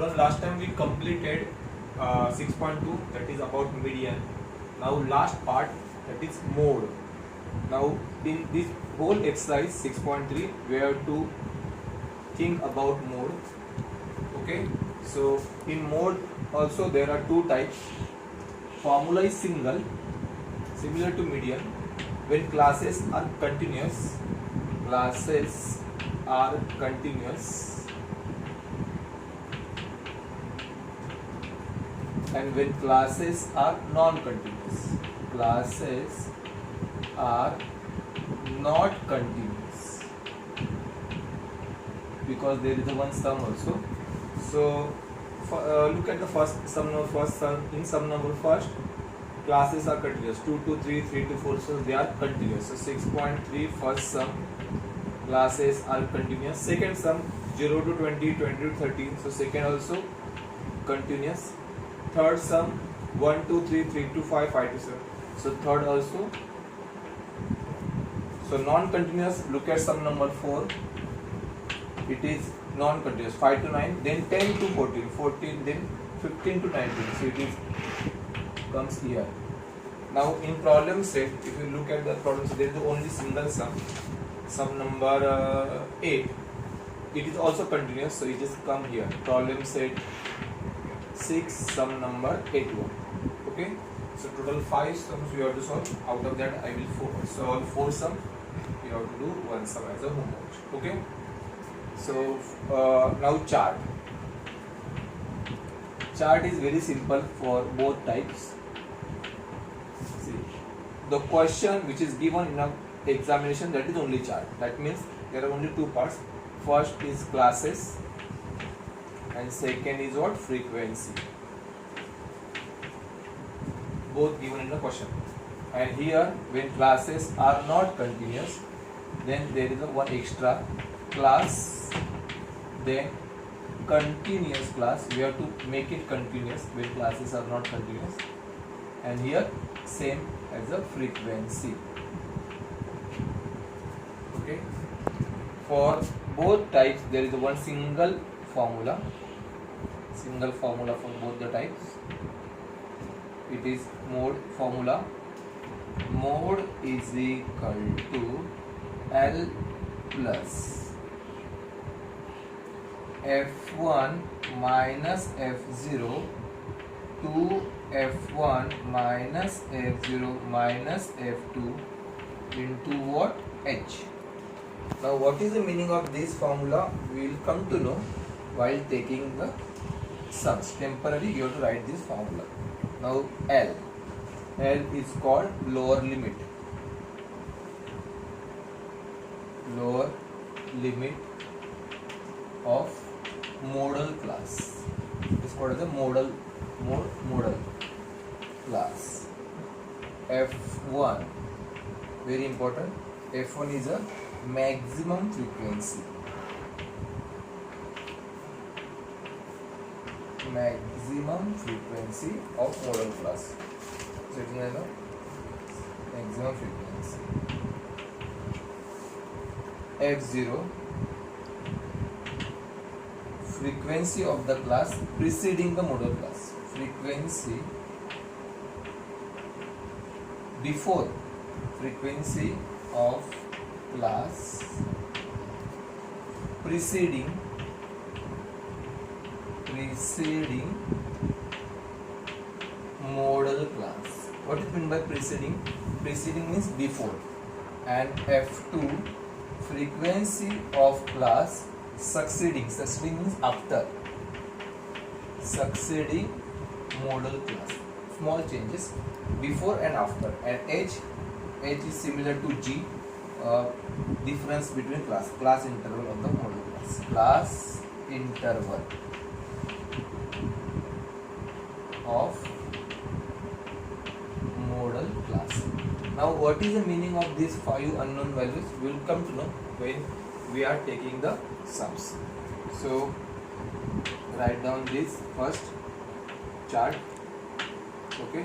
student, last time we completed 6.2, that is about median. Now last part, that is mode. Now in this whole exercise 6.3 we have to think about mode. Okay, so in mode also there are two types. Formula is single, similar to median. When classes are continuous, and when classes are non-continuous, classes are not continuous, because there is a one sum also. So look at the first sum number. In sum number first, classes are continuous, 2 to 3, 3 to 4, so they are continuous. So 6.3 first sum, classes are continuous. Second sum, 0 to 20, 20 to 30, so second also continuous. Third sum, 1 to 3, 3 to 5, 5 to 7, so third also. So non-continuous, look at sum number 4, it is non-continuous, 5 to 9, then 10 to 14, 14, then 15 to 19, so it is comes here. Now in problem set, if you look at the problem set, there is only single sum number 8, it is also continuous, so it is come here. Problem set 6, sum number 81. Okay, so total 5 sums we have to solve. Out of that I will solve 4 sum. You have to do 1 sum as a homework. Okay, so now chart is very simple for both types. See, the question which is given in a examination, that is only chart. That means there are only two parts. First is classes and second is what? Frequency. Both given in the question. And here when classes are not continuous, then there is a one extra class, then continuous class. We have to make it continuous when classes are not continuous. And here same as a frequency. Okay, for both types there is one single formula for both the types. It is mode formula. Mode is equal to L plus F1 minus F0 to F1 minus F0 minus F2 into what? H. Now what is the meaning of this formula? We will come to know while taking the sums. Temporarily you have to write this formula. Now L is called lower limit. Lower limit of modal class. It is called as a modal class. F1, very important. F1 is a maximum frequency. Maximum frequency of modal class. So it is a maximum frequency. F0, frequency of the class preceding the modal class. Frequency before frequency of class preceding modal class. What is meant by preceding? Preceding means before. And F2, frequency of class succeeding means after, succeeding modal class. Small changes before and after. And H is similar to G, difference between class interval of the modal class. Class interval of modal class. Now what is the meaning of these 5 unknown values? We will come to know when we are taking the sums. So write down this first chart. Okay.